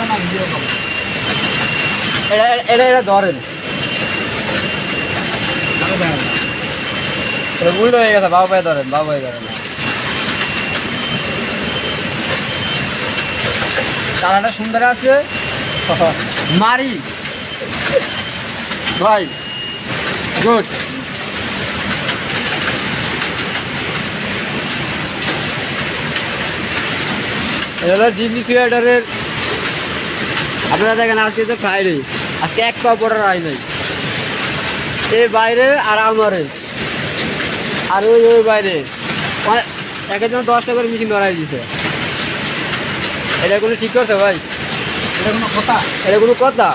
না ভিডিও করো। এটা ধরেন, আরে দাঁড়ান। এটা উল্টো হয়ে গেছে, বাবু ভাই ধরেন, বাবু ভাই ধরেন। কালারটা সুন্দর আছে, মারি ভাই, গুড। এটা হলো ডিজনি থিয়েটারের, আপনারা দেখেন আজকে তো ফ্রাইডে, আজকে এক পা পড়ার আয় নাই, এই বাইরে আর আমারে আর ওই বাইরে একের জন্য 10টা করে মেশিন ধরাই দিছে। এটা কোনো ঠিক করছে ভাই? এটা কোনো কথা? এটা কোনো কথা?